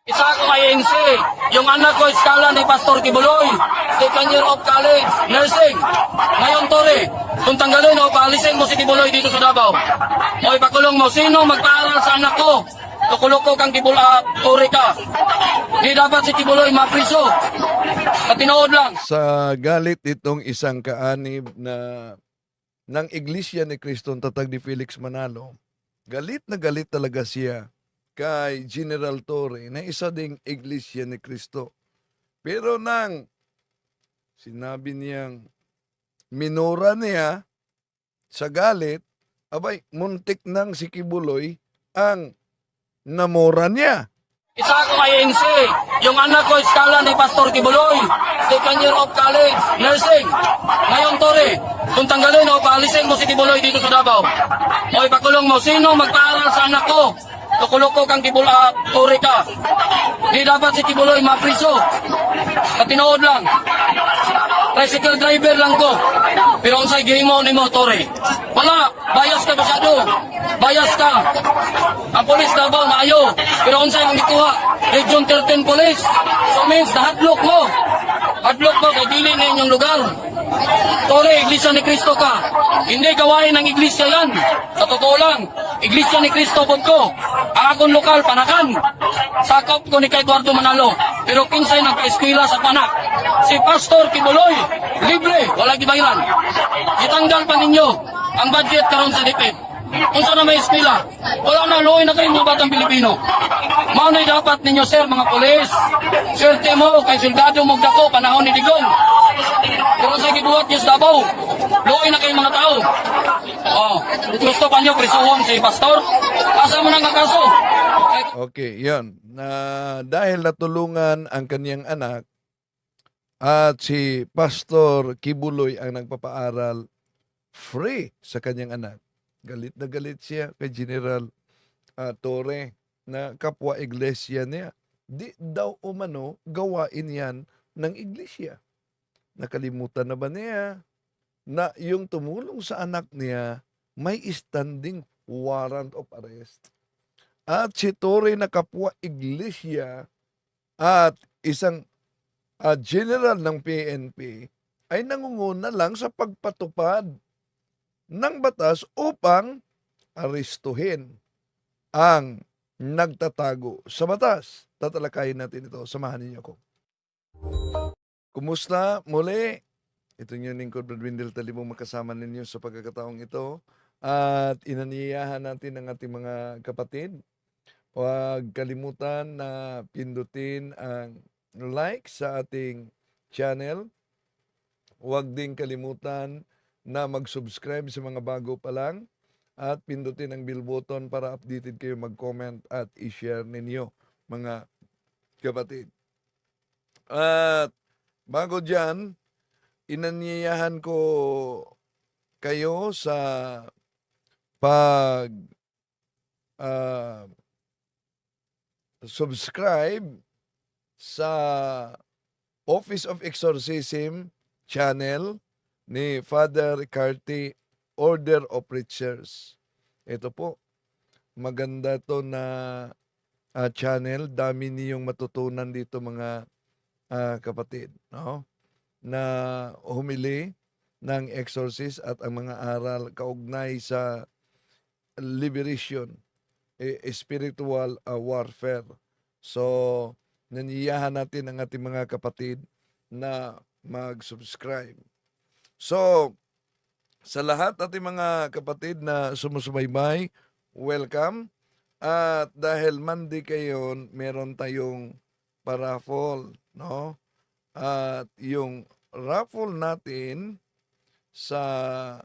Isa akong INC. Yung anak ko, iskala ni Pastor Kibuloy. Second year of college, nursing. Ngayon, Tore, kung tanggalin o paalisin mo si Kibuloy dito sa Davao, o ipakulong mo, sino magpaaral sa anak ko? Tukulok ko kang Tore ka. Di dapat si Kibuloy mapriso. Katinood lang. Sa galit itong isang kaanib na ng Iglesia ni Cristo Tatag ni Felix Manalo, galit na galit talaga siya kay General Torre na isa ding Iglesia ni Cristo. Pero nang sinabi niyang minura niya sa galit, abay, muntik nang si Kibuloy ang namura niya. Isa akong INC. Yung anak ko, iskala ni Pastor Kibuloy. Second year of college, nursing. Ngayon, Tore, kung tanggalin o paalisin mo si Kibuloy dito sa Davao, o ipakulong mo, sino magpaaral sa anak ko? Tukulok ko kang Tore ka. Di dapat si Kibuloy mapriso. Katinood lang. Tricycle driver lang ko. Pero unsay gihimo nimo, Tore? Wala, bias ka masyado. Bias ka. Ang polis Davao maayo. Pero unsay ang gikuha? Region 13 Police. So means nahadlok mo. Hadlok mo kay dili na inyong lugar. Tore, Iglesia ni Cristo ka. Hindi gawain ng Iglesia yan. Sa totoo lang, Iglesia ni Cristo po ko. Ang akong lokal, Panakan. Sakop ko ni kay Eduardo Manalo. Pero kinsay nagpa-eskwela sa Panak. Si Pastor Kibuloy, libre, wala gibayaran. Itanggal pa ninyo ang budget karon sa DepEd. Kung saan na may eskwela, wala na luoy na kayo mga batang Pilipino. Maunay dapat ninyo, sir, mga polis. Swerte mo, kay soldado mo dako, panahon ni Digong. Pero sa gibuhat niyo sa Davao, luoy na kayo mga tao. Oh, gusto pa niyo prisuhon si Pastor? Asa mo nang kaso? Okay, yan. Dahil natulungan ang kaniyang anak at si Pastor Kibuloy ang nagpapaaral free sa kanyang anak. Galit na galit siya kay General Torre na kapwa iglesia niya. Di daw umano gawain yan ng iglesia. Nakalimutan na ba niya na yung tumulong sa anak niya may standing warrant of arrest? At si Torre na kapwa iglesia at isang general ng PNP ay nangunguna lang sa pagpatupad ng batas upang arestuhin ang nagtatago sa batas. Tatalakayin natin ito. Samahan ninyo ako. Kumusta? Muli, ito yung lingkod Brad Windel Talibong makasama ninyo sa pagkakataong ito. At inaniyahan natin ang ating mga kapatid. Huwag kalimutan na pindutin ang like sa ating channel. Huwag din kalimutan na mag-subscribe sa mga bago pa lang at pindutin ang bell button para updated kayo mag-comment at i-share ninyo mga kapatid. At bago dyan, inanyayahan ko kayo sa pag subscribe sa Office of Exorcism channel ni Father Ricarte, Order of Preachers. Ito po, maganda to na channel. Dami niyong matutunan dito mga kapatid. No? Na humili ng exorcist at ang mga aral kaugnay sa liberation, spiritual warfare. So, naniyahan natin ang ating mga kapatid na mag-subscribe. So, sa lahat ating mga kapatid na sumusubaybay, welcome. At dahil Monday kayo, meron tayong paraffle, no? At yung raffle natin sa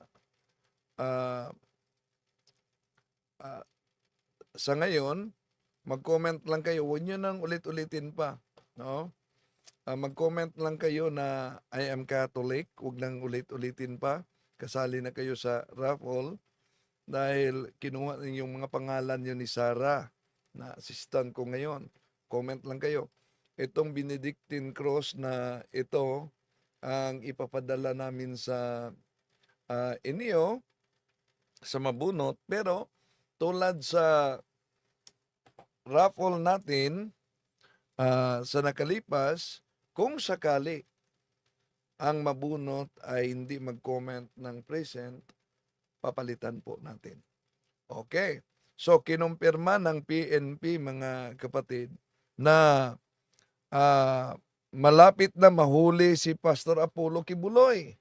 ngayon, mag-comment lang kayo. Huwag nyo nang ulit-ulitin pa, no? Mag-comment lang kayo na I am Catholic. Huwag nang ulit-ulitin pa. Kasali na kayo sa raffle dahil kinuha yung mga pangalan nyo ni Sarah na assistant ko ngayon. Comment lang kayo. Itong Benedictine Cross na ito ang ipapadala namin sa inyo sa mabunot. Pero tulad sa raffle natin, sa nakalipas, kung sakali ang mabunot ay hindi mag-comment ng present, papalitan po natin. Okay. So, kinumpirma ng PNP, mga kapatid, na malapit na mahuli si Pastor Apollo Kibuloy.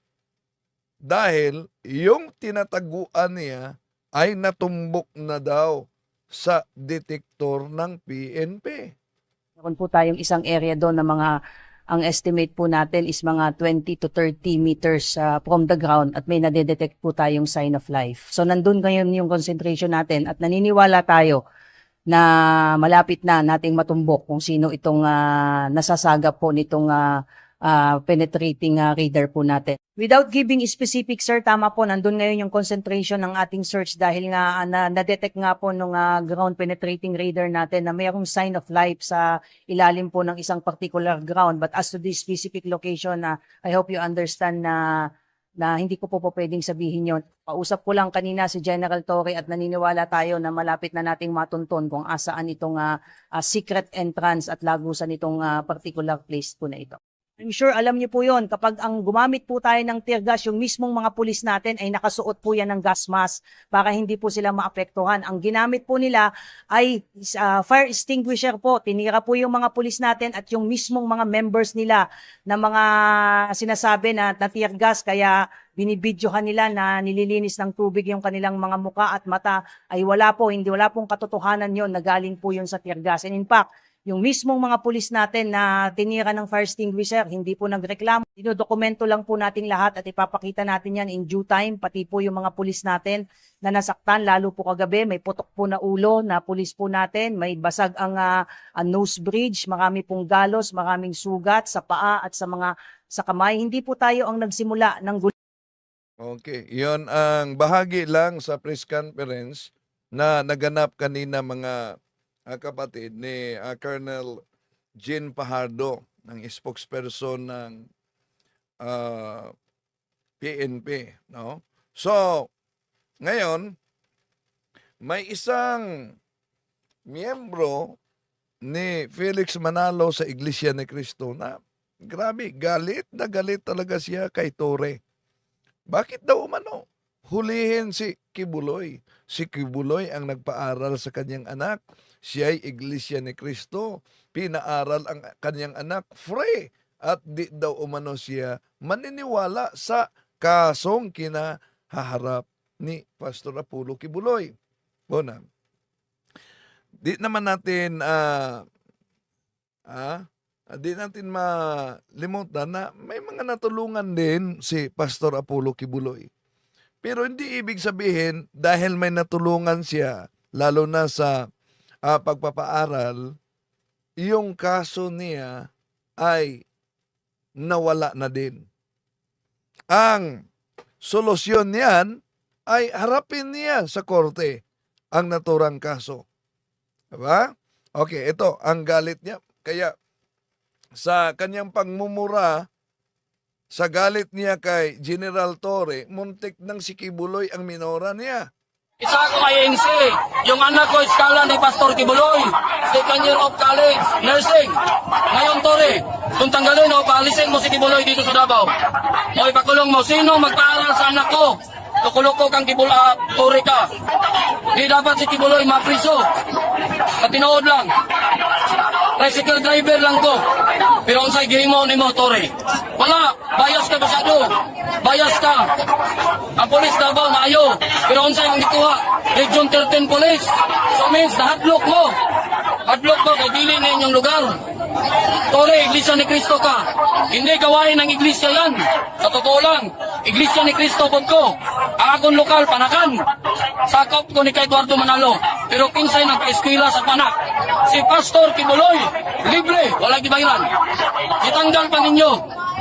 Dahil yung tinataguan niya ay natumbok na daw sa detektor ng PNP. Meron po tayong isang area doon na ang estimate po natin is mga 20 to 30 meters from the ground at may nadedetect po tayong sign of life. So nandun ngayon yung concentration natin at naniniwala tayo na malapit na nating matumbok kung sino itong nasasagap po nitong penetrating radar po natin. Without giving specific, sir, tama po, nandun ngayon yung concentration ng ating search dahil nga na-detect nga po nung ground penetrating radar natin na mayroong sign of life sa ilalim po ng isang particular ground. But as to this specific location, I hope you understand na hindi ko po pwedeng sabihin yon. Pausap ko lang kanina si General Torre at naniniwala tayo na malapit na nating matunton kung asaan itong secret entrance at lagusan itong particular place po na ito. I'm sure alam niyo po yon, kapag ang gumamit po tayo ng tear gas, yung mismong mga pulis natin ay nakasuot po yan ng gas mask para hindi po sila maapektuhan. Ang ginamit po nila ay fire extinguisher po. Tinira po yung mga pulis natin at yung mismong mga members nila na mga sinasabi na tear gas, kaya binibidyohan nila na nililinis ng tubig yung kanilang mga muka at mata, ay wala pong katotohanan yon na galing po yun sa tear gas. And in fact, yung mismong mga pulis natin na tinira ng fire extinguisher, hindi po nagreklamo. Dinodokumento lang po natin lahat at ipapakita natin yan in due time, pati po yung mga pulis natin na nasaktan, lalo po kagabi, may putok po na ulo na pulis po natin, may basag ang nose bridge, marami pong galos, maraming sugat sa paa at sa kamay. Hindi po tayo ang nagsimula ng gulo. Okay, yon ang bahagi lang sa press conference na naganap kanina, mga kapatid, ni Colonel Jean Pajardo, ng spokesperson ng PNP, no? So, ngayon may isang miyembro ni Felix Manalo sa Iglesia ni Cristo na grabe, galit na galit talaga siya kay Torre. Bakit daw umano hulihin si Kibuloy? Si Kibuloy ang nagpaaral sa kanyang anak. Siya ay Iglesia ni Cristo. Pinaaral ang kanyang anak free. At di daw umano siya maniniwala sa kasong kinahaharap ni Pastor Apollo Kibuloy. Una, di naman natin di natin malimutan na may mga natulungan din si Pastor Apollo Kibuloy. Pero hindi ibig sabihin dahil may natulungan siya, lalo na sa pagpapaaral, yung kaso niya ay nawala na din. Ang solusyon niyan ay harapin niya sa korte ang naturang kaso. Diba? Okay, ito ang galit niya. Kaya sa kanyang pagmumura, sa galit niya kay General Torre, muntik ng si Kibuloy ang minora niya. Isa ako kay NC, yung anak ko iskala ni Pastor Kibuloy, second year of college, nursing. Ngayon Torre, kung tanggalin o paalisin mo si Kibuloy dito sa Davao, o ipakulong mo, sino magpaaral sa anak ko? Tukulok ko kang Torre ka. Di dapat si Kibuloy mapriso. Katinood lang. Tricycle driver lang ko. Pero unsay gihimo nimo Torre? Wala, bias ka masyado. Bias ka. Ang polis Davao maayo. Pero unsay ang gikuha? Region 13 Police. So means nahadlok mo. Hadlok mo kay dili na inyong lugar. Torre, Iglesia ni Cristo ka. Hindi gawain ng Iglesia yan. Sa totoo lang, Iglesia ni Cristo po ko. Ang akong lokal, Panakan. Sakop ko ni kay Eduardo Manalo. Pero kinsay nagpa-eskwela sa Panak. Si Pastor Kibuloy, libre, wala gibayaran. Itanggal pa ninyo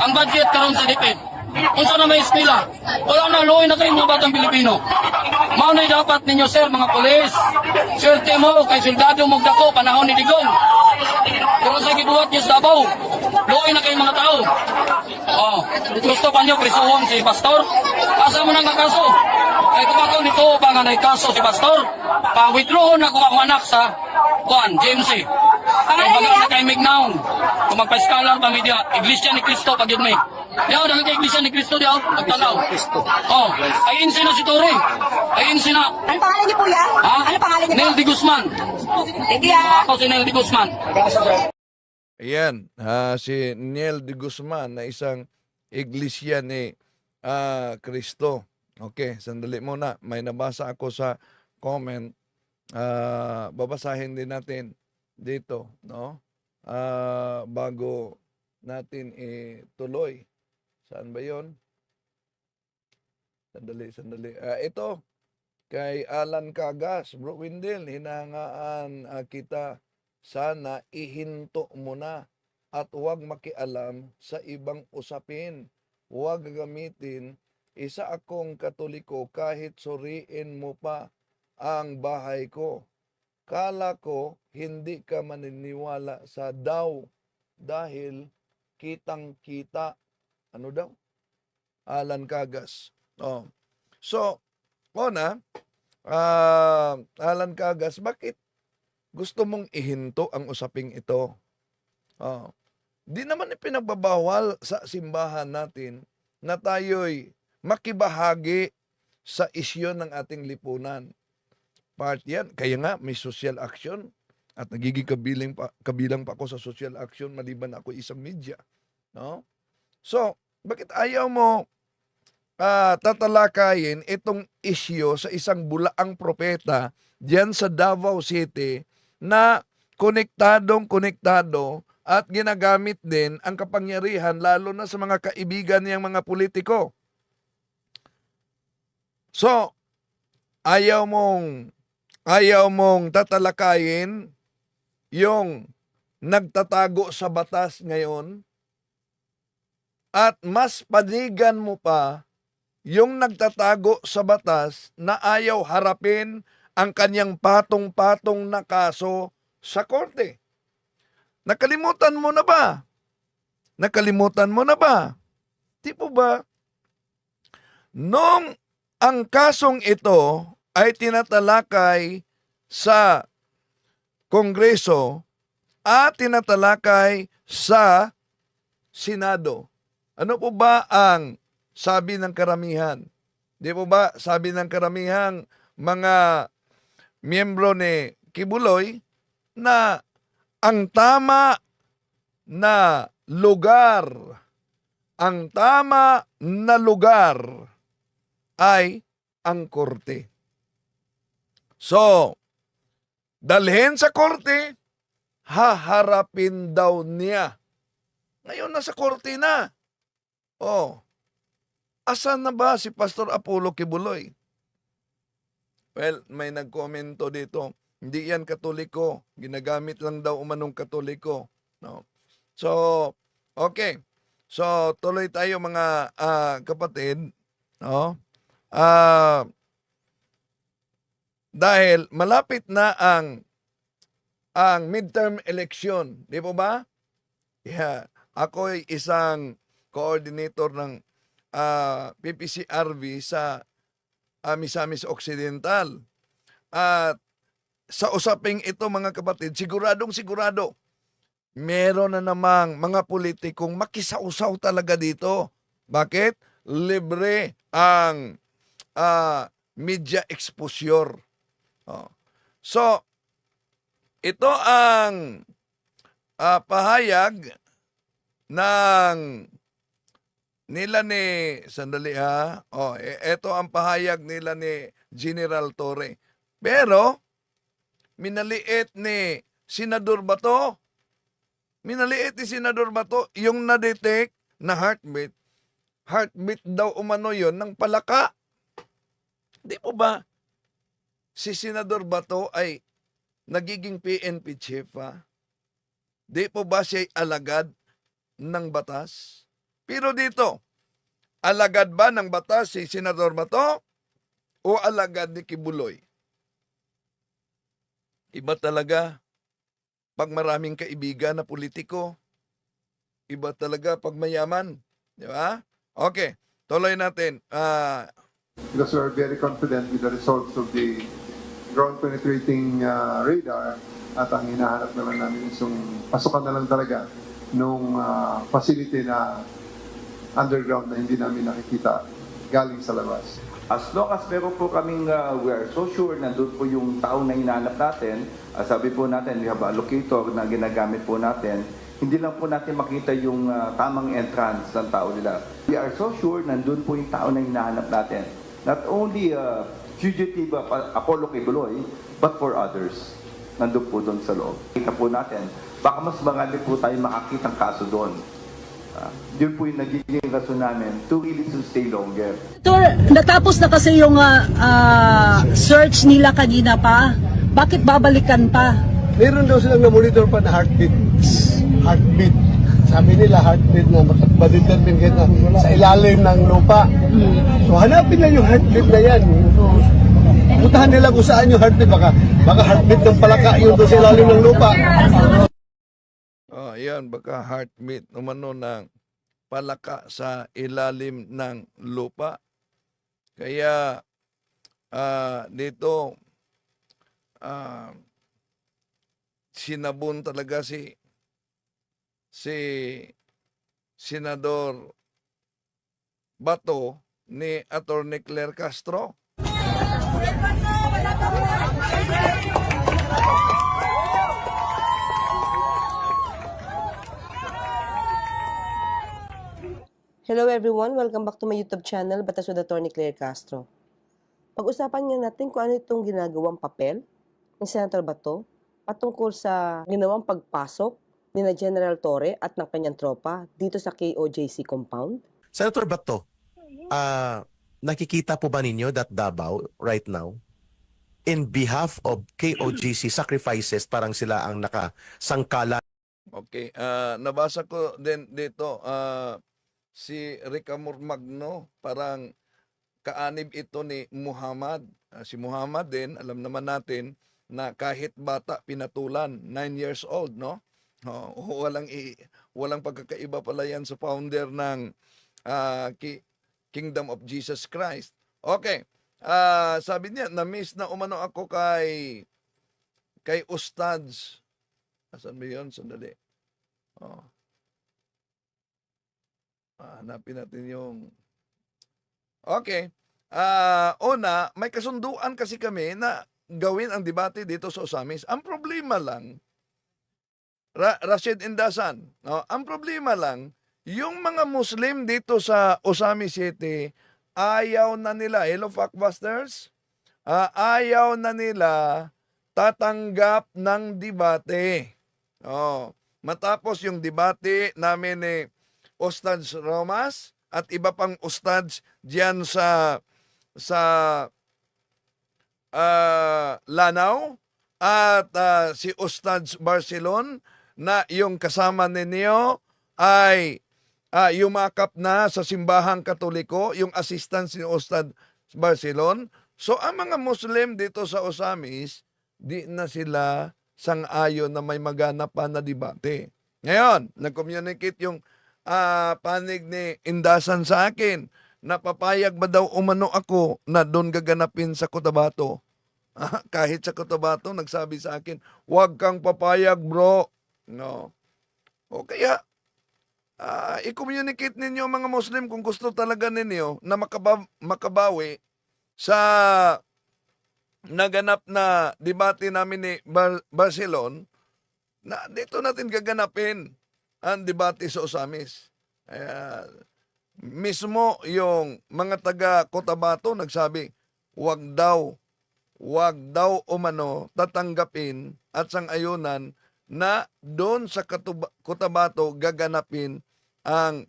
ang budget karon sa DepEd. Kung saan na may eskwela, wala na, luoy na kayo mga batang Pilipino. Maunay dapat ninyo, sir, mga polis. Swerte mo, kay soldado mo dako, panahon ni Digong. Pero sa gibuhat niyo sa Davao, luoy na kayong mga tao. Oh, gusto pa niyo prisuhon si Pastor? Asa mo nang kaso? Kay kumakaw nito pa nga kaso si Pastor, pa-withdraw na kung ako anak sa GMC. Kaya baga na time now. Kung magpa-escala ang pamilya, Iglesia ni Cristo pag yun may. Yaw, dahil ka Iglesia ni Cristo diyaw, magtanaw. Oh, ay insin na si Tore. Ay insin na. Ano pangalan niyo, kuya? Ha? Ano pangalan niyo? Neil de Guzman. Thank you, ah. Ako si Neil de Guzman. Ayan, si Niel de Guzman na isang iglesia ni Cristo. Okay, sandali muna. May nabasa ako sa comment. Babasahin din natin dito, no? Bago natin ituloy. Saan ba 'yon? Sandali. Ito, kay Alan Cagas, Bro Windel, hinahangaan kita, sana ihinto mo na at huwag makialam sa ibang usapin. Huwag gamitin, isa akong Katoliko kahit suriin mo pa ang bahay ko. Kala ko hindi ka maniniwala sa daw dahil kitang-kita. Ano daw? Alan Cagas. Oh. So, Alan Cagas, bakit gusto mong ihinto ang usaping ito? Oh. Di naman ipinagbabawal sa simbahan natin na tayo'y makibahagi sa isyu ng ating lipunan. Part yan. Kaya nga, may social action at nagiging kabilang pa ako sa social action maliban ako isang media. No? So, bakit ayaw mo tatalakayin itong isyu sa isang bulaang propeta diyan sa Davao City na konektado at ginagamit din ang kapangyarihan lalo na sa mga kaibigan niyang mga politiko. So, ayaw mong tatalakayin yung nagtatago sa batas ngayon at mas panigan mo pa yung nagtatago sa batas na ayaw harapin ang kanyang patong-patong na kaso sa korte. Nakalimutan mo na ba? Di po ba? Nung ang kasong ito ay tinatalakay sa Kongreso at tinatalakay sa Senado, ano po ba ang sabi ng karamihan? Di po ba sabi ng karamihang mga miyembro ni Kibuloy na ang tama na lugar ay ang korte. So, dalhin sa korte, haharapin daw niya. Ngayon nasa korte na. Oh, asan na ba si Pastor Apollo Kibuloy? Well, may nagkomento dito, hindi yan Katoliko, ginagamit lang daw umanong Katoliko. No? So, okay. So, tuloy tayo mga kapatid. No? Dahil malapit na ang midterm election, di po ba? Yeah. Ako ay isang coordinator ng PPCRV sa Misamis Occidental. At sa usaping ito mga kapatid, sigurado, meron na namang mga politikong makisausaw talaga dito. Bakit? Libre ang media exposure. So, ito ang pahayag ng nila ni, ito ang pahayag nila ni General Torre. Pero, minaliit ni Senador Bato, yung na-detect na heartbeat daw umano yon ng palaka. Di po ba? Si Senador Bato ay nagiging PNP chief, ha? Di po ba siya alagad ng batas? Pero dito, alagad ba ng batas si Senador Bato o alagad ni Kibuloy? Iba talaga pag maraming kaibigan na politiko. Iba talaga pag mayaman. Di ba? Okay, tuloy natin. Because we're very confident with the results of the ground penetrating radar At ang hinahanap naman namin is yung pasukan na lang talaga nung facility na underground na hindi namin nakikita galing sa labas. As long as meron po kaming, we are so sure na doon po yung tao na hinahanap natin, sabi po natin, we have a locator na ginagamit po natin, hindi lang po natin makita yung tamang entrance ng tao nila. We are so sure na doon po yung tao na hinahanap natin. Not only fugitive Apollo Kibuloy, but for others. Nandun po doon sa loob. Kita po natin, baka mas marami po tayo makakitang kaso doon. Yun po yung nagiging rason namin to really to stay longer. Tor, natapos na kasi yung search nila kanina pa. Bakit babalikan pa? Meron daw silang na-monitor pa na heartbeat. Heartbeat. Sabi nila heartbeat na makadetermine kahit na sa ilalim ng lupa. So hanapin na yung heartbeat na yan. Puntahan nila kung saan yung heartbeat. Baka heartbeat ng palaka yun doon sa ilalim ng lupa. Oh, yan, baka heartbeat umano ng palaka sa ilalim ng lupa. Kaya dito sinabon talaga si Senador Bato ni Attorney Claire Castro. Hello everyone, welcome back to my YouTube channel, Batas with Attorney Claire Castro. Pag-usapan nga natin kung ano itong ginagawang papel ni Senator Bato patungkol sa ginawang pagpasok ni na General Torre at ng kanyang tropa dito sa KOJC compound. Senator Bato, nakikita po ba ninyo that Davao right now, in behalf of KOJC sacrifices, parang sila ang nakasangkala? Okay, nabasa ko din dito, si Ricamor Magno, parang kaanib ito ni Muhammad. Si Muhammad din, alam naman natin na kahit bata pinatulan, 9 years old, no? Walang pagkakaiba pala yan sa founder ng Kingdom of Jesus Christ. Okay, sabi niya, na-miss na umano ako kay Ustads. Asan ba yun? Sandali. Hanapin natin yung... Okay. Una, may kasunduan kasi kami na gawin ang debate dito sa Osamis. Ang problema lang, Rashid Indasan, no? Ang problema lang, yung mga Muslim dito sa Osamis City, ayaw na nila, hello Fuckbusters, ayaw na nila tatanggap ng debate. Matapos yung debate namin ni Ustads Romas at iba pang ustads diyan sa Lanao at si Ustads Barcelon na yung kasama ninyo ay yumakap na sa simbahang Katoliko, yung assistance ni Ustad Barcelon. So ang mga Muslim dito sa Osamis, di na sila sang-ayon na may maganap pa na debate. Ngayon, nag-communicate yung panig ni Indasan sa akin na papayag ba daw umano ako na doon gaganapin sa Cotabato. Kahit sa Cotabato, nagsabi sa akin, huwag kang papayag bro. No. O kaya, i-communicate ninyo mga Muslim kung gusto talaga ninyo na makabawi sa naganap na debate namin ni Barcelon, na dito natin gaganapin ang debate sa Osamis. Mismo yung mga taga Cotabato nagsabi, wag daw umano tatanggapin at sang-ayunan na doon sa Cotabato gaganapin ang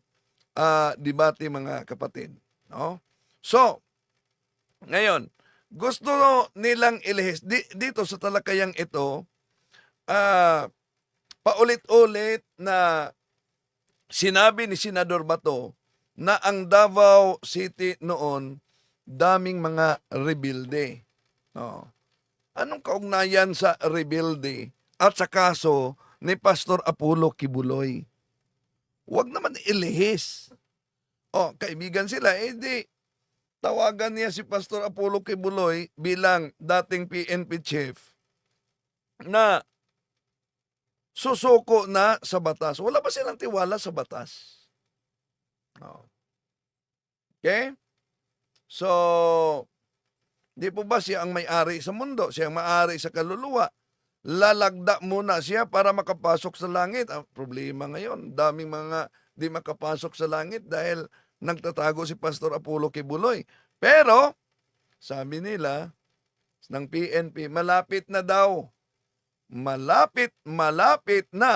debate, mga kapatid. No? So, ngayon, gusto nilang ilihis dito sa talakayang ito, paulit-ulit na sinabi ni Senador Bato na ang Davao City noon daming mga rebelde. Anong kaugnayan sa rebelde at sa kaso ni Pastor Apollo Kibuloy? Huwag naman ilihis. Kaibigan sila, di tawagan niya si Pastor Apollo Kibuloy bilang dating PNP chief na susuko na sa batas. Wala ba silang tiwala sa batas? Oh. Okay? So, di po ba siya ang may-ari sa mundo? Siya ang may-ari sa kaluluwa. Lalagda muna siya para makapasok sa langit. Ang problema ngayon, daming mga di makapasok sa langit dahil nagtatago si Pastor Apollo Kibuloy. Pero, sabi nila, ng PNP, malapit na daw. Malapit na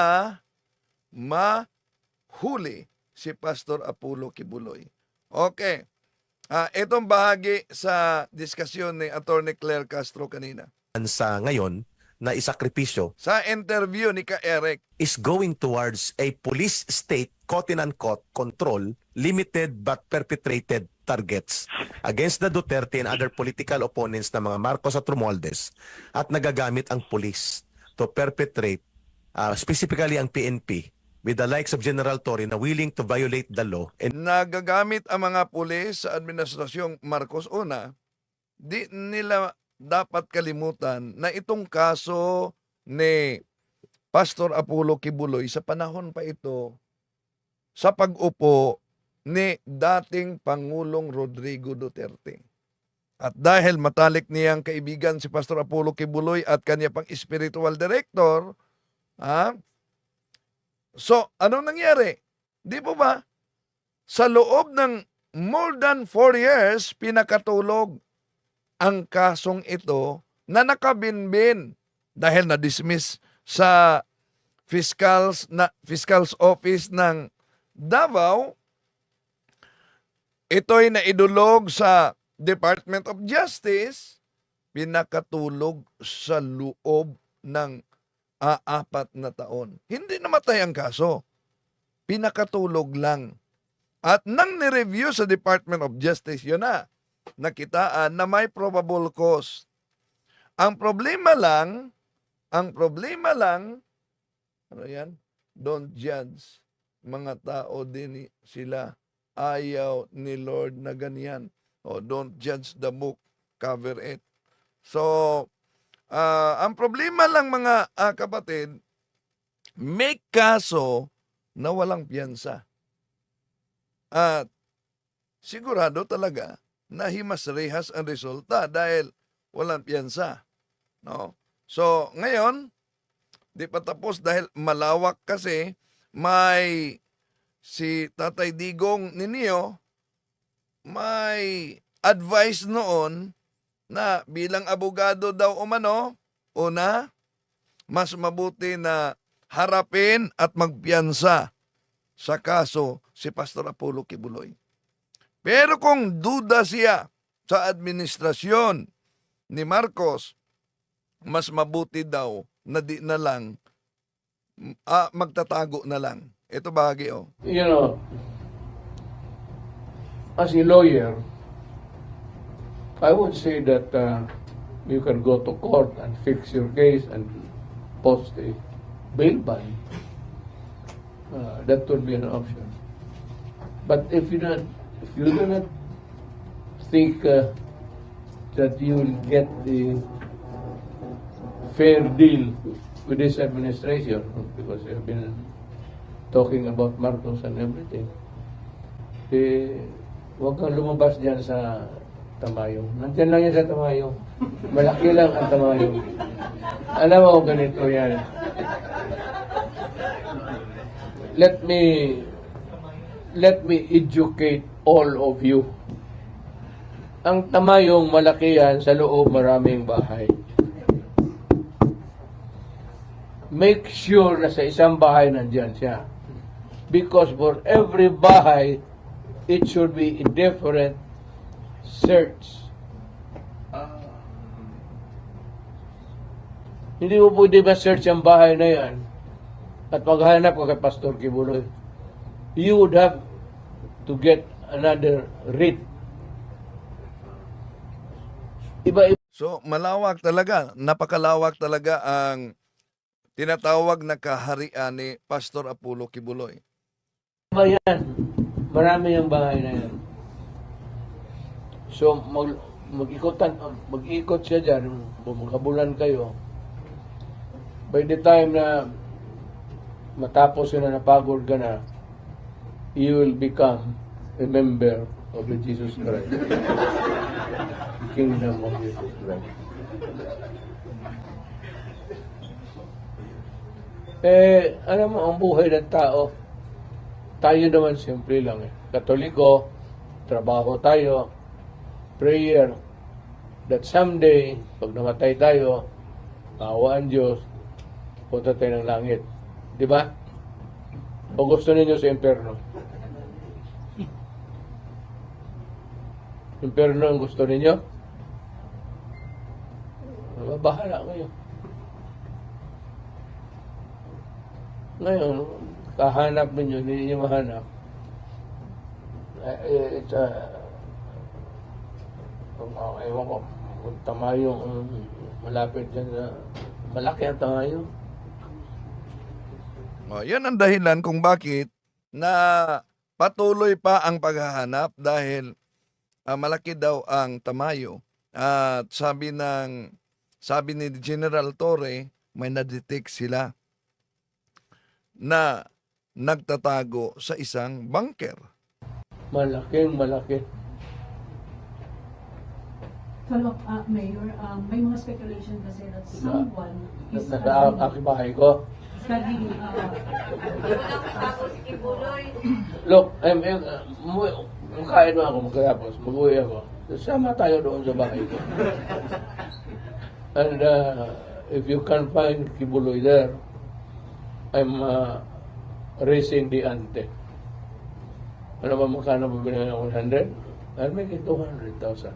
mahuli si Pastor Apollo Kibuloy. Okay. Itong bahagi sa diskusyon ni Attorney Claire Castro kanina. Sa ngayon na isakripisyo Sa interview ni Ka Eric, is going towards a police state quote-unquote control limited but perpetrated targets against the Duterte and other political opponents na mga Marcos at Romualdez at nagagamit ang police to perpetrate specifically ang PNP with the likes of General Torre na willing to violate the law and nagagamit ang mga pulis sa administrasyong Marcos una, di nila dapat kalimutan na itong kaso ni Pastor Apollo Kibuloy sa panahon pa ito sa pag-upo ni dating Pangulong Rodrigo Duterte. At dahil matalik niyang kaibigan si Pastor Apollo Kibuloy at kanya pang spiritual director, so anong nangyari? Di po ba? Sa loob ng more than 4 years, pinakatulog ang kasong ito na nakabinbin dahil na-dismiss sa fiscal's office ng Davao. Ito'y naidulog sa Department of Justice, pinakatulog sa loob ng 4 na taon. Hindi namatay ang kaso. Pinakatulog lang. At nang ni-review sa Department of Justice, yun na, nakitaan na may probable cause. Ang problema lang, ano yan? Don't judge. Mga tao din sila. Ayaw ni Lord na ganyan. O don't judge the book, cover it. So, ang problema lang mga kapatid, may kaso na walang piyansa. At sigurado talaga na himas-rehas ang resulta dahil walang piyansa. No? So, ngayon, di pa tapos dahil malawak kasi may si Tatay Digong ninyo may advice noon na bilang abogado daw umano, una, mas mabuti na harapin at magpiyansa sa kaso si Pastor Apollo Kibuloy. Pero kung duda siya sa administrasyon ni Marcos, mas mabuti daw na di na lang magtatago na lang. Ito bahagi You know, as a lawyer, I would say that you can go to court and fix your case and post a bail bond. That would be an option. But if you do not think that you will get the fair deal with this administration, because you have been talking about Marcos and everything, huwag kang lumabas dyan sa Tamayong. Nandiyan lang yan sa Tamayong. Malaki lang ang Tamayong. Alam mo ganito yan. Let me educate all of you. Ang Tamayong malaki yan, sa loob maraming bahay. Make sure na sa isang bahay nandyan siya. Because for every bahay, it should be a different search. Hindi mo pwede ma-search ang bahay na yan at maghanap ka kay Pastor Kibuloy. You would have to get another writ. So, malawak talaga, napakalawak talaga ang tinatawag na kaharian ni Pastor Apollo Kibuloy. Bayan, marami yung bahay na yan. So, mag-ikot siya dyan, magkabulan kayo. By the time na matapos yun na napagod ka na, you will become a member of the Jesus Christ. The kingdom of Jesus Christ. Alam mo, ang buhay ng tao, tayo naman simple lang eh. Katoliko, trabaho tayo, prayer, that someday, pag namatay tayo, awa ang Diyos, punta tayo ng langit. Di ba? O gusto ninyo sa impyerno? Impyerno ang gusto ninyo? Bahala kayo. Ngayon, kahanap ninyo, hindi ninyo mahanap. It's ewan ko, kung tamayong malapit dyan na, malaki ang tamayong. Yan ang dahilan kung bakit na patuloy pa ang paghahanap dahil malaki daw ang tamayo. At sabi ni General Torre, may na-detect sila na nagtatago sa isang bunker. Malaking malaki. Follow up, Mayor, may mga speculation kasi that someone is Nasa aking bahay ko. studying Look, kain mo ako magkatapos, mag-uwi ako. Sama tayo doon sa bahay ko. And if you can find Kibuloy there, I'm raising the ante. Ano ba magkano ba binigyan ng 100? I'll make it 200,000.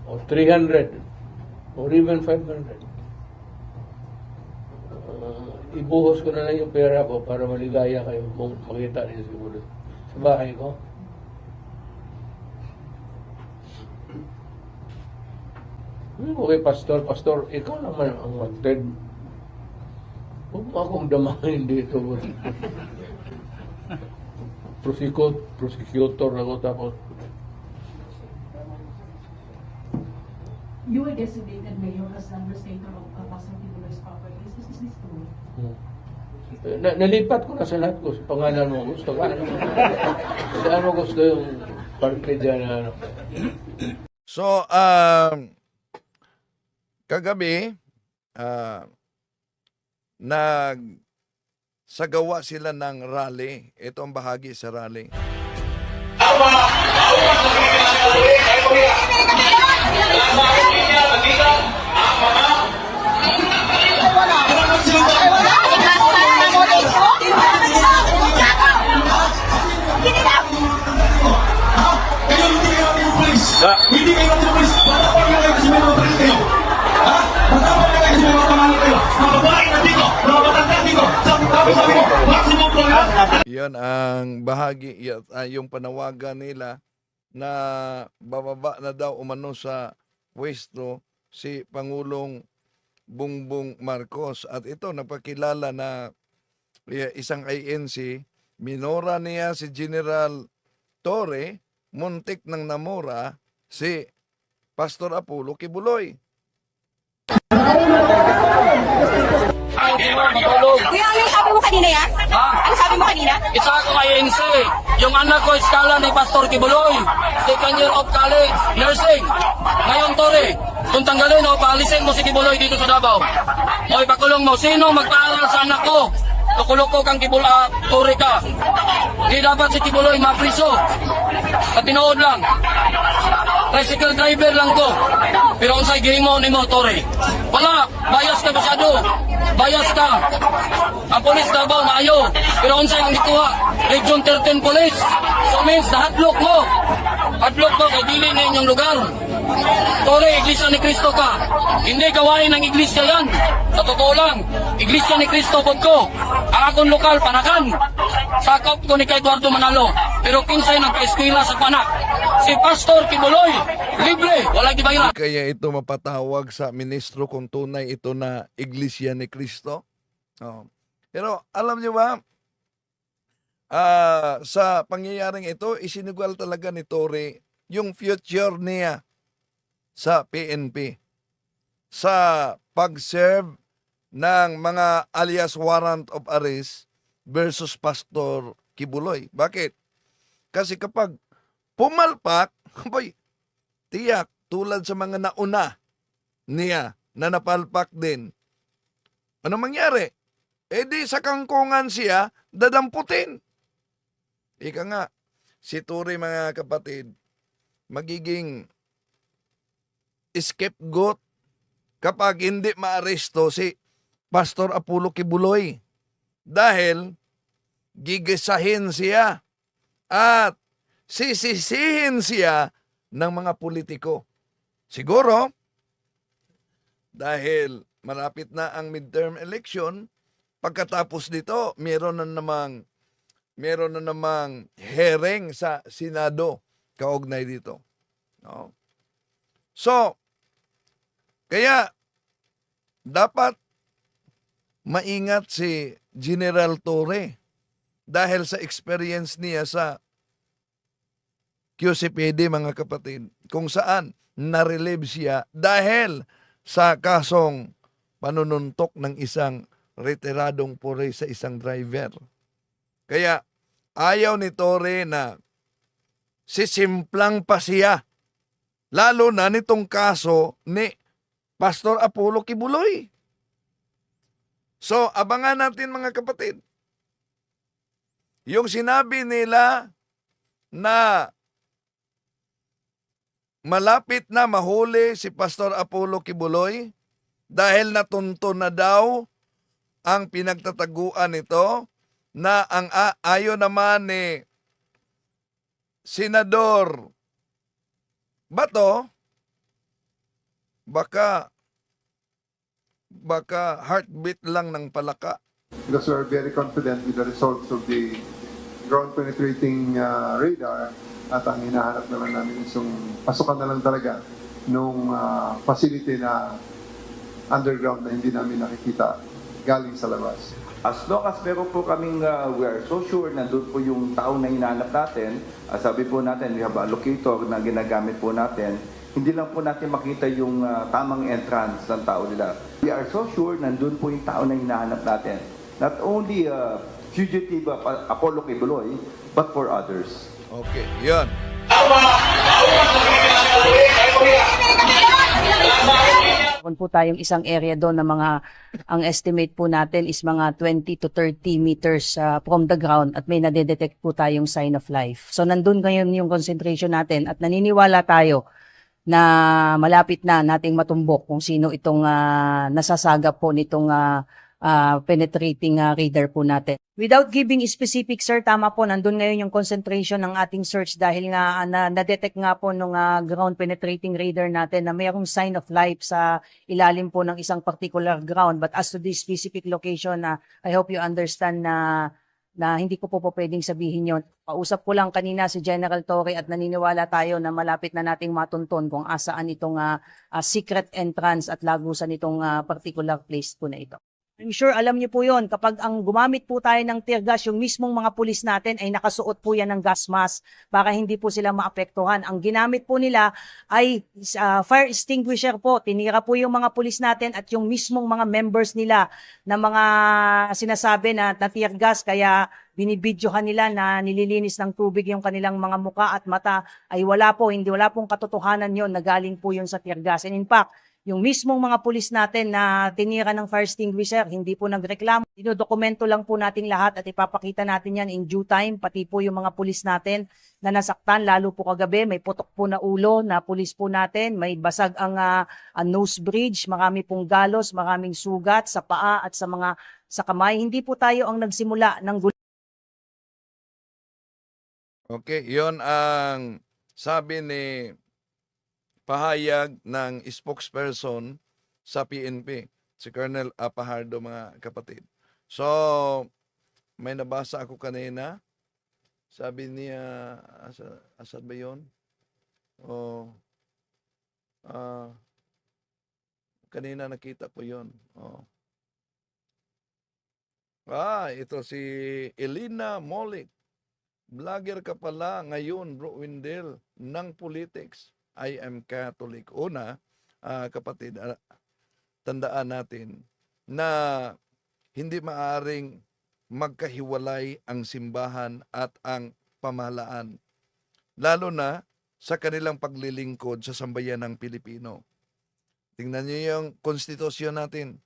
Or 300. Or even 500. Ibuhos ko na lang yung pera ko para maligaya kayo kung makita niyo si Kibuloy. Sa bahay ko. Okay, Pastor, ikaw naman ang wanted. Huwag mo akong damahin dito. Prosecutor ako tapos. you were designated mayor as understater of Pastor Kibuloy's properties. Is this true? Nalipat ko na sa lahat ko. Sa pangalan mo gusto ka. Saan mo gusto yung parte dyan na ano? So, kagabi, nagsagawa sila ng rally. Ito ang bahagi sa rally. Hindi kayo pulis. Matapang na kayo kasi may mga pulis kayo. Ha? Matapang na kayo kasi may mga pangalan kayo. Mga babae na dito. Mga matanda dito. Sabi mo, maximum tolerance. Yan ang bahagi, yung panawagan nila na bababa na daw umano sa pwesto si Pangulong Bongbong Marcos. At ito, napakilala na isang INC, minora niya si General Torre, muntik ng namura si Pastor Apollo Kibuloy. Hindi mo matulog. Kuya, ano yung sabi mo kanina yan? Ha? Ano sabi mo kanina? Isa ako kay INC. Yung anak ko, eskala ni Pastor Kibuloy. Second year of college, nursing. Ngayon, Tore, kung tanggalin o paalisin mo si Kibuloy dito sa Davao. O ipakulong mo, sino magpaaral sa anak ko? Tukuloko kang Kibuloy, Tore ka. Di dapat si Kibuloy mapriso. Sa tinood lang. Tricycle driver lang ko. Pero kung sa'y gihimo ni mo, Tore. Wala, bias ka masyado. Bias ka. Ang polis Davao, maayo. Pero kung sa'y ang gikuha, Region 13 Police. So means, nahadlok mo. Hadlok mo kay dili na inyong lugar. Tore, Iglesia ni Cristo ka. Hindi gawain ng Iglesia yan. Sa totoo lang, Iglesia ni Cristo po ko. Ang akong lokal, Panakan. Sakop ko ni kay Eduardo Manalo. Pero kinsay nagka-eskwela sa Panak. Si Pastor Kibuloy, libre, walang gibayran. Kaya ito mapatawag sa ministro kung tunay ito na Iglesia ni Cristo. Pero alam niyo ba, sa pangyayaring ito, isinugal talaga ni Torre yung future niya sa PNP. Sa pag-serve ng mga alias warrant of arrest versus Pastor Kibuloy. Bakit? Kasi kapag pumalpak, boy, tiyak, tulad sa mga nauna niya na napalpak din, ano mangyari? Eh di sa kangkungan siya, dadamputin. Ika nga, si Turi mga kapatid, magiging scapegoat kapag hindi maaresto si Pastor Apollo Kibuloy. Dahil gigisahin siya at sisisihin siya ng mga politiko. Siguro, dahil malapit na ang midterm election, pagkatapos nito, meron na namang hearing sa Senado kaugnay dito. No? So, kaya dapat maingat si General Torre dahil sa experience niya sa QCPD mga kapatid, kung saan na-relieve siya dahil sa kasong panununtok ng isang retiradong puri sa isang driver. Kaya ayaw ni Torre na sisimplang pa siya, lalo na nitong kaso ni Pastor Apollo Kibuloy. So, abangan natin mga kapatid. Yung sinabi nila na malapit na mahuli si Pastor Apollo Kibuloy dahil natunto na daw ang pinagtataguan nito, na ang ayo naman ni Senador Bato, baka heartbeat lang ng palaka. Because we are very confident with the results of the ground penetrating radar, at ang hinahanap naman namin is yung pasukan na lang talaga nung facility na underground na hindi namin nakikita galing sa labas. As long as meron po kaming, we are so sure na doon po yung tao na hinahanap natin, sabi po natin, we have a locator na ginagamit po natin, hindi lang po natin makita yung tamang entrance ng tao nila. We are so sure na doon po yung tao na hinahanap natin. Not only fugitive Apollo Kibuloy, but for others. Okay, yun. Meron po tayong isang area doon na ang estimate po natin is mga 20 to 30 meters from the ground at may nadedetect po tayong sign of life. So nandun ngayon yung concentration natin at naniniwala tayo na malapit na nating matumbok kung sino itong nasasagap po nitong penetrating radar po natin. Without giving specific, sir, tama po, nandun ngayon yung concentration ng ating search dahil nga na-detect nga po nung ground penetrating radar natin na mayroong sign of life sa ilalim po ng isang particular ground. But as to this specific location, I hope you understand na hindi ko po pwedeng sabihin yon. Pausap ko lang kanina si General Torre at naniniwala tayo na malapit na nating matunton kung asaan itong secret entrance at lagusan itong particular place po na ito. I'm sure alam niyo po yon, kapag ang gumamit po tayo ng tear gas, yung mismong mga pulis natin ay nakasuot po yan ng gas mask para hindi po sila maapektuhan. Ang ginamit po nila ay fire extinguisher po. Tinira po yung mga pulis natin at yung mismong mga members nila na mga sinasabi na tear gas, kaya binibidyohan nila na nililinis ng tubig yung kanilang mga muka at mata, ay wala pong katotohanan yon na galing po yun sa tear gas. And in fact, yung mismong mga pulis natin na tinira ng fire extinguisher, hindi po nagreklamo. Dinodokumento lang po natin lahat at ipapakita natin yan in due time, pati po yung mga pulis natin na nasaktan, lalo po kagabi, may putok po na ulo na pulis po natin, may basag ang nose bridge, marami pong galos, maraming sugat sa paa at sa kamay. Hindi po tayo ang nagsimula ng gulo. Okay, yon ang sabi ni pahayag ng spokesperson sa PNP, si Colonel Apahardo mga kapatid. So, may nabasa ako kanina, sabi niya, asa ba yun? Kanina nakita ko yun. Ito si Elena Molik. Vlogger ka pala ngayon, Bro Windel, ng politics. I am Catholic. Una, kapatid, tandaan natin na hindi maaring magkahiwalay ang simbahan at ang pamahalaan, lalo na sa kanilang paglilingkod sa sambayanang Pilipino. Tingnan niyo yung konstitusyon natin.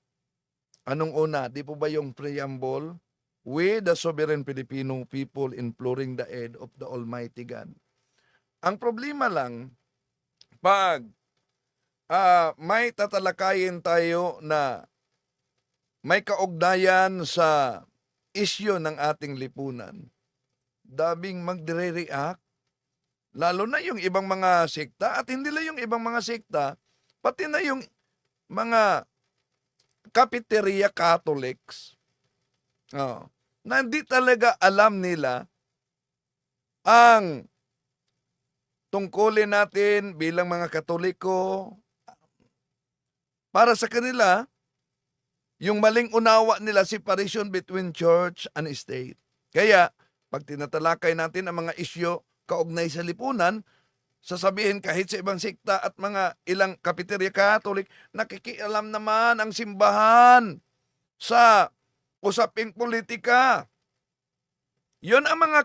Anong una? Di po ba yung preamble? We, the sovereign Filipino people, imploring the aid of the Almighty God. Ang problema lang, pag may tatalakayin tayo na may kaugnayan sa isyu ng ating lipunan, dabing magdire-react, lalo na yung ibang mga sekta, at hindi lang yung ibang mga sekta, pati na yung mga cafeteria Catholics, na hindi talaga alam nila ang tungkulin natin bilang mga Katoliko. Para sa kanila, yung maling unawa nila, separation between church and state. Kaya, pag tinatalakay natin ang mga isyu kaugnay sa lipunan, sasabihin kahit sa ibang sekta at mga ilang cafeteria Catholic, nakikialam naman ang simbahan sa usaping politika. Yon ang mga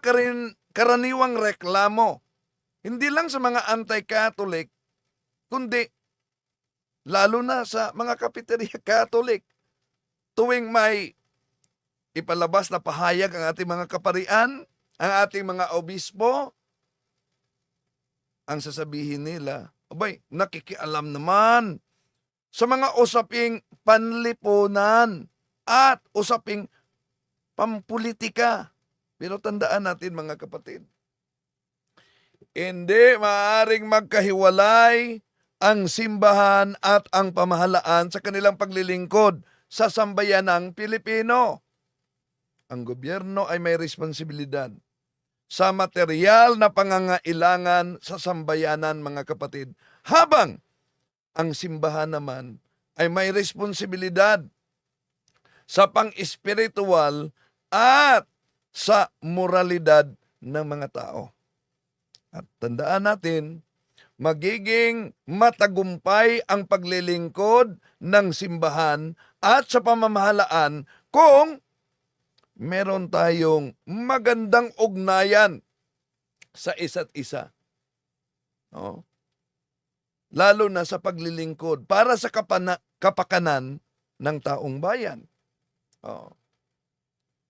karaniwang reklamo. Hindi lang sa mga anti-Catholic, kundi lalo na sa mga cafeteria Catholic. Tuwing may ipalabas na pahayag ang ating mga kaparian, ang ating mga obispo, ang sasabihin nila, abay, nakikialam naman sa mga usaping panlipunan at usaping pampolitika. Pero tandaan natin mga kapatid, hindi maaaring magkahiwalay ang simbahan at ang pamahalaan sa kanilang paglilingkod sa sambayanang Pilipino. Ang gobyerno ay may responsibilidad sa material na pangangailangan sa sambayanan, mga kapatid, habang ang simbahan naman ay may responsibilidad sa pang-espiritual at sa moralidad ng mga tao. At tandaan natin, magiging matagumpay ang paglilingkod ng simbahan at sa pamamahalaan kung meron tayong magandang ugnayan sa isa't isa. No? Lalo na sa paglilingkod para sa kapakanan ng taong bayan.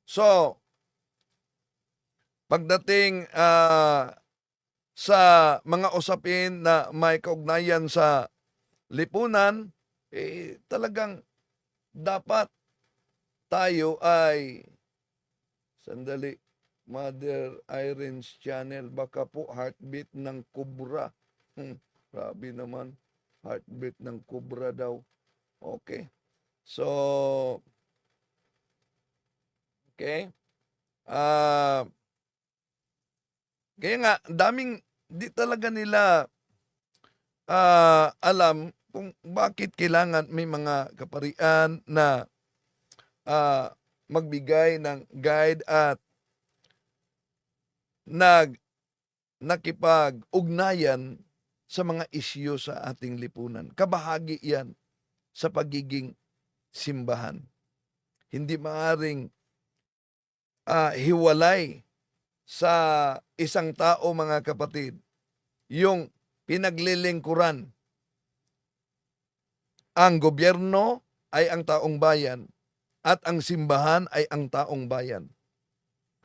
So, pagdating sa mga usapin na may kaugnayan sa lipunan, talagang dapat tayo ay, sandali, Mother Irene's channel, baka po heartbeat ng kubra. Grabe naman, heartbeat ng kubra daw. Okay. So, okay. Kaya nga, daming di talaga nila alam kung bakit kailangan may mga kaparian na magbigay ng guide at nakipag-ugnayan sa mga isyu sa ating lipunan. Kabahagi yan sa pagiging simbahan. Hindi maaring hiwalay sa isang tao, mga kapatid, yung pinaglilingkuran. Ang gobyerno ay ang taong bayan at ang simbahan ay ang taong bayan.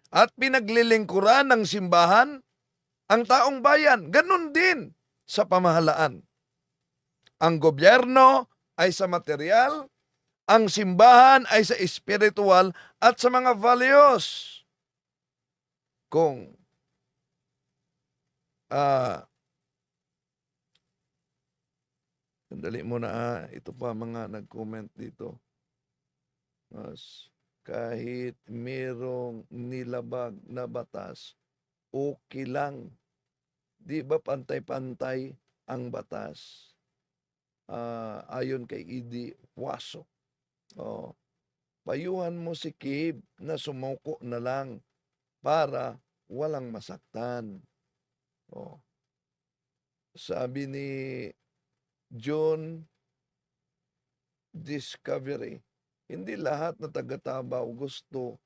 At pinaglilingkuran ng simbahan ang taong bayan. Ganun din sa pamahalaan. Ang gobyerno ay sa material, ang simbahan ay sa espiritual at sa mga values. Kung sandali muna, ito pa mga nag-comment dito. Kahit merong nilabag na batas, okay lang. Di ba pantay-pantay ang batas? Ayon kay Idi Waso. Payuhan mo si Kib na sumuko na lang para walang masaktan. Sabi ni John Discovery, Hindi lahat na taga-Davao gusto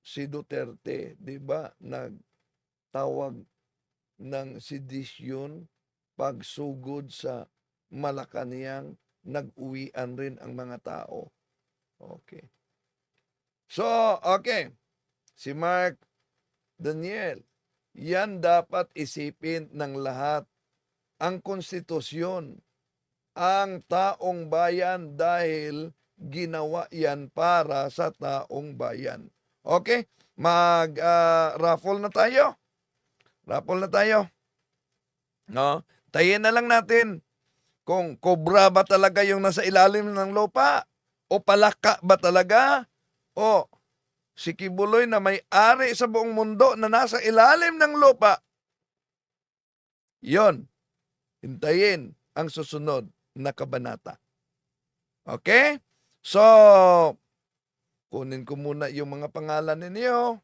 si Duterte, 'di ba? Nagtawag ng sedisyon, pagsugod sa Malacanang, nag-uwian rin ang mga tao. Okay. So, okay. Si Mark Daniel, yan dapat isipin ng lahat. Ang konstitusyon, ang taong bayan dahil ginawa yan para sa taong bayan. Okay? Raffle na tayo. Raffle na tayo. No? Tayin na lang natin kung kobra ba talaga yung nasa ilalim ng lupa o palaka ba talaga o si Kibuloy na may-ari sa buong mundo na nasa ilalim ng lupa. Yon. Hintayin ang susunod na kabanata. Okay? So, kunin ko muna yung mga pangalan ninyo.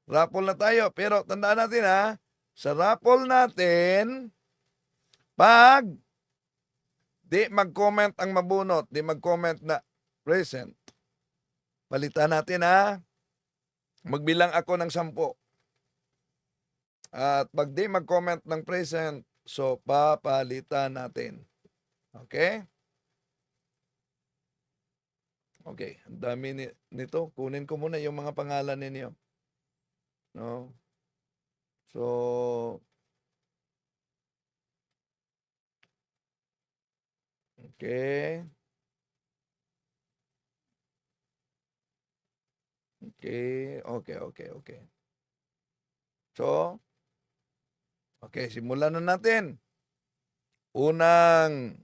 Raffle na tayo. Pero tandaan natin sa raffle natin, pag di mag-comment ang mabunot, di mag-comment na present, palitan natin magbilang ako ng 10. At pag di mag-comment ng present, so papalitan natin. Okay? Okay, ang dami nito. Kunin ko muna yung mga pangalan ninyo. No? So, okay. Okay. So, okay, simulan na natin. Unang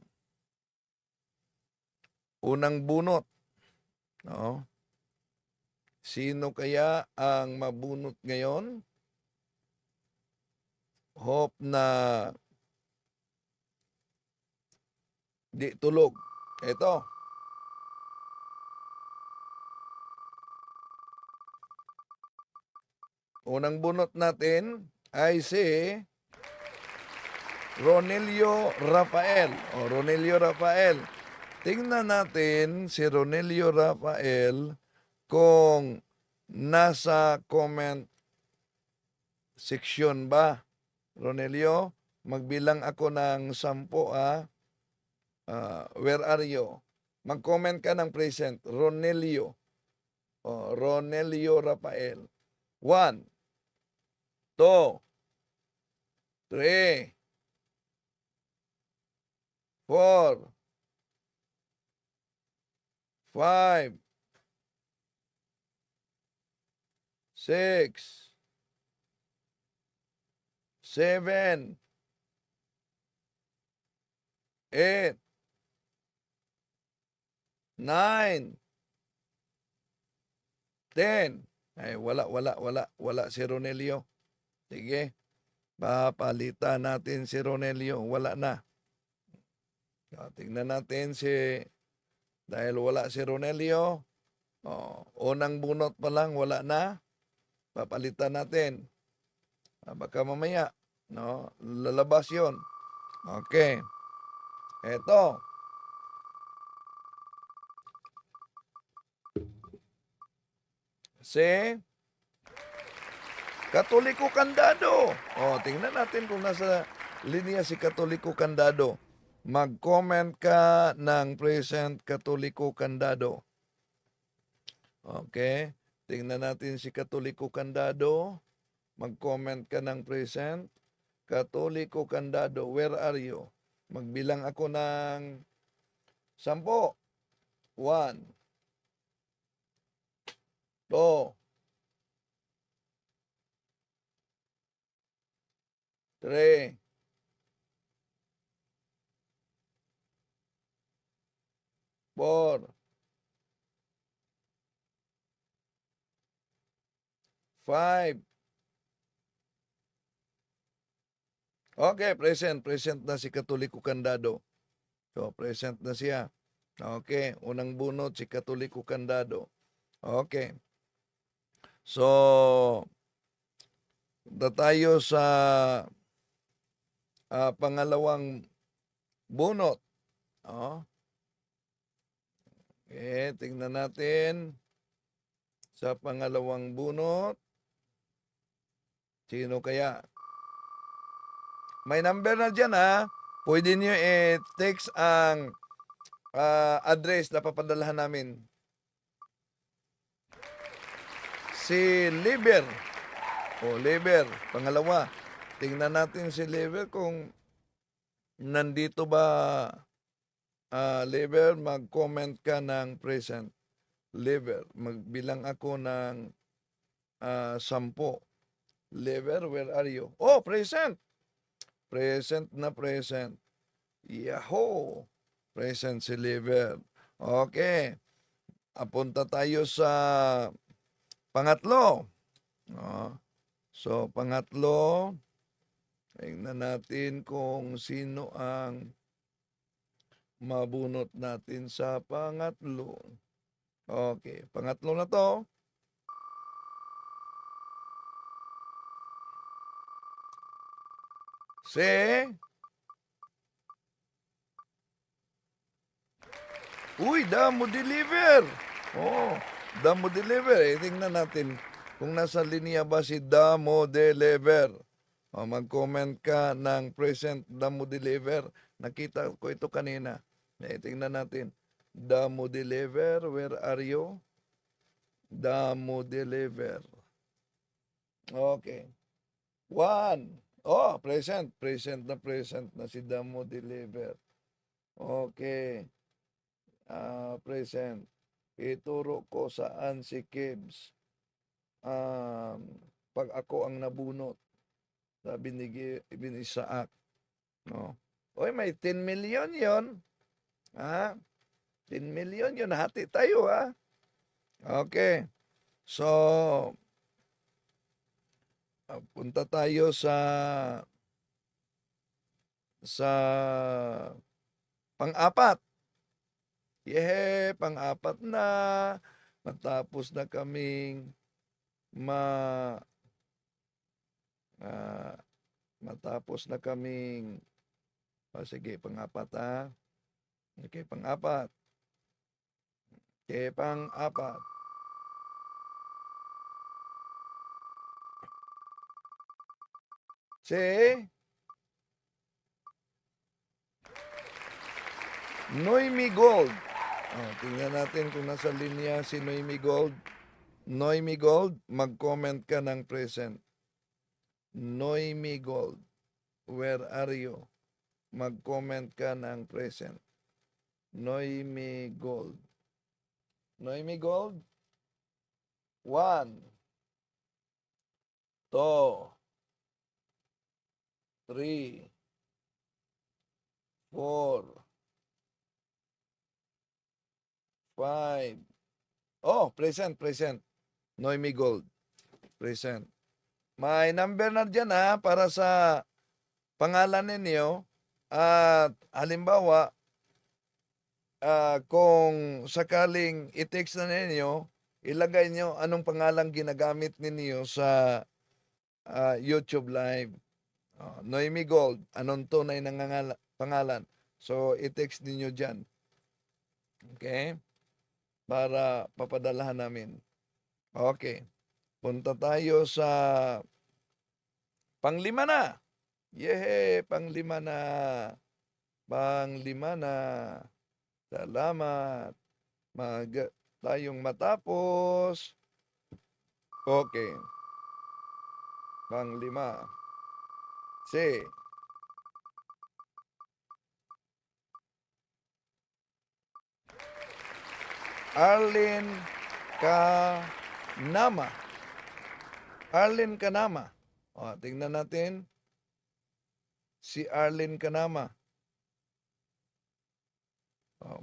bunot. No? Sino kaya ang mabunot ngayon? Hope na di tulog. Ito. Unang bunot natin ay si Ronelio Rafael. Ronelio Rafael. Tingnan natin si Ronelio Rafael kung nasa comment section ba. Ronelio, magbilang ako ng 10 where are you? Mag-comment ka ng present. Ronelio. Ronelio Rafael. 1, 2, 3, 4, 5, 6, 7, 8, 9, 10. Ay, wala si Ronelio. Sige, papalitan natin si Ronelio. Wala na. Tingnan natin dahil wala si Ronelio, unang bunot pa lang, wala na. Papalitan natin. Baka mamaya, no, lalabas yon. Okay. Eto. Si Katoliko Candado. Tingnan natin kung nasa linya si Katoliko Candado. Mag-comment ka ng present Katoliko Candado. Okay. Tingnan natin si Katoliko Candado. Mag-comment ka ng present Katoliko Candado. Where are you? Magbilang ako ng 10. 1, 2, 3, 4, 5. Okay, present na si Katoliko Candado. So, present na siya. Okay, unang bunot si Katoliko Candado. Okay. So, tayo sa pangalawang bunot. Okay, tingnan natin sa pangalawang bunot. Sino kaya? May number na dyan ha. Pwede nyo text ang address na papadalahan namin. Si Liber. Liber. Pangalawa. Tingnan natin si Liber kung nandito ba. Liber, mag-comment ka ng present. Liber, magbilang ako ng 10. Liber, where are you? Oh, present. Present na present. Yahoo! Present si Liver. Okay. Apunta tayo sa pangatlo. So, pangatlo. Tingnan natin kung sino ang mabunot natin sa pangatlo. Okay. Pangatlo na to. Damo deliver. Damo deliver. Tingnan natin kung nasa linya ba si Damo deliver. Mag-comment ka ng present Damo deliver. Nakita ko ito kanina. Tingnan natin. Damo deliver, where are you? Damo deliver. Okay. 1. Present. Present na si Damo deliver. Okay. Present. Ituro ko saan si Kibs. Pag ako ang nabunot. Sabi ni Isaac. May 10 million yon. 10 million yun. Hati tayo ha. Okay. So, punta tayo sa pang-apat. Pang-apat na. Matapos na kaming sige, pang-apat ha. Okay, pang-apat. Okay, pang-apat. Noemi Gold. Tingnan natin kung nasa linya si Noemi Gold. Noemi Gold, mag-comment ka ng present. Noemi Gold, where are you? Mag-comment ka ng present. Noemi Gold. Noemi Gold. 1, 2, 3, 4, 5. Present. Noemi Gold. Present. May number na dyan ha, para sa pangalan ninyo. At halimbawa, kung sakaling i-text na ninyo, ilagay nyo anong pangalang ginagamit ninyo sa YouTube Live. Noemi Gold, anong tunay na pangalan. So, i-text ninyo dyan. Okay? Para papadalahan namin. Okay. Punta tayo sa panglima na. Panglima na. Panglima na. Salamat. Tayong matapos. Okay. Panglima. Arlene Kanama. Arlene Kanama. Tingnan natin. Si Arlene Kanama.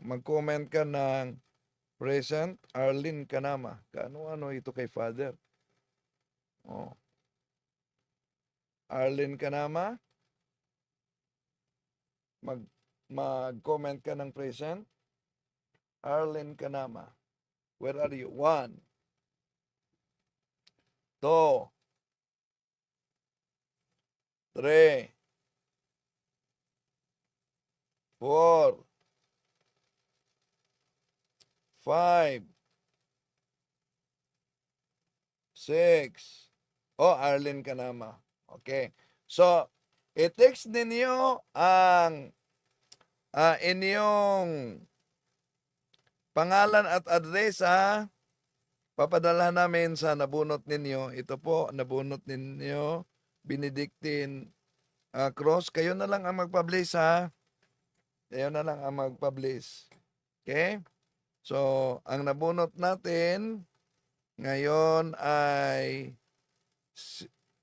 Mag-comment ka ng present Arlene Kanama. Ano ito kay Father? Arlene Kanama. Mag-comment ka ng present. Arlene Kanama. Where are you? 1, 2, 3, 4, 5, 6. Oh, Arlene Kanama. Okay. So, i-text ninyo ang inyong pangalan at adresa. Papadala namin sa nabunot ninyo. Ito po, nabunot ninyo. Benedictine Cross. Kayo na lang ang mag-publish, ha? Kayo na lang ang mag-publish. Okay? So, ang nabunot natin ngayon ay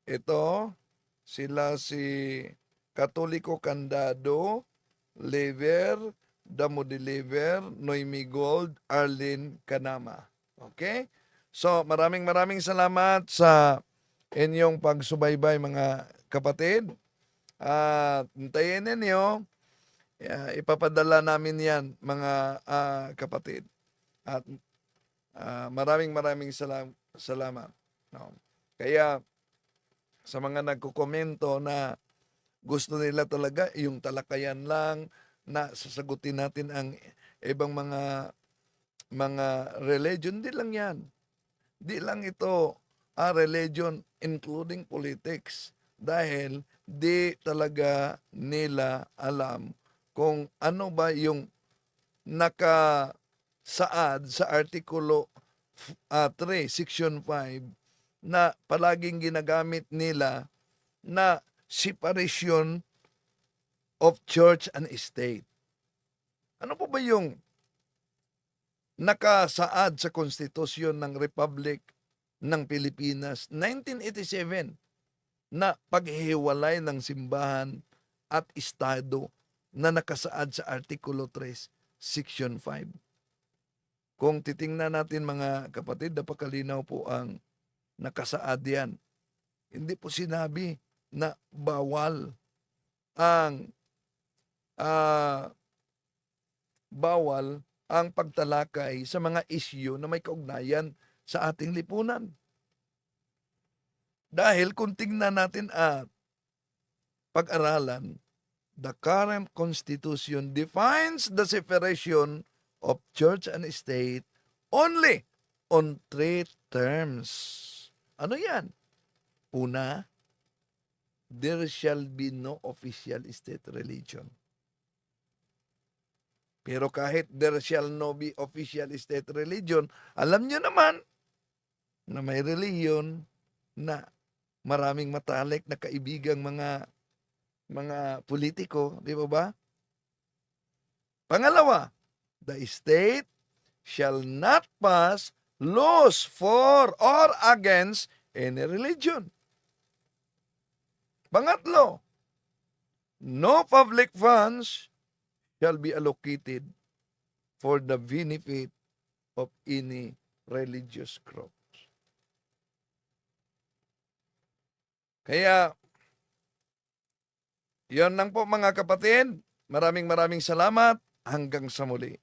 ito, sila si Katoliko Candado, Lever, Damo Deliver, Noemi Gold, Arlene Kanama. Okay? So, maraming salamat sa inyong pagsubaybay, mga kapatid. At hintayin ninyo, ipapadala namin yan, mga kapatid. At maraming salamat. No? Kaya, sa mga nagkukomento na gusto nila talaga yung talakayan lang na sasagutin natin ang ibang mga religion, di lang yan. Di lang ito religion including politics dahil di talaga nila alam kung ano ba yung nakasaad sa Artikulo 3, Section 5 na palaging ginagamit nila na separation of church and state. Ano po ba yung nakasaad sa konstitusyon ng Republic ng Pilipinas 1987 na paghihiwalay ng simbahan at estado na nakasaad sa Artikulo 3, Section 5? Kung titingnan natin, mga kapatid, napakalinaw po ang nakasaad yan. Hindi po sinabi na bawal ang pagtalakay sa mga isyu na may kaugnayan sa ating lipunan. Dahil kung tingnan natin at pag-aralan, the current constitution defines the separation of church and state only on 3 terms. Ano yan? Una, there shall be no official state religion. Pero kahit there shall no be official state religion, alam nyo naman na may reliyon na maraming matalik na kaibigang mga politiko, di ba? Pangalawa, the state shall not pass laws for or against any religion. Pangatlo, no public funds shall be allocated for the benefit of any religious groups. Kaya, yon lang po, mga kapatid. Maraming salamat. Hanggang sa muli.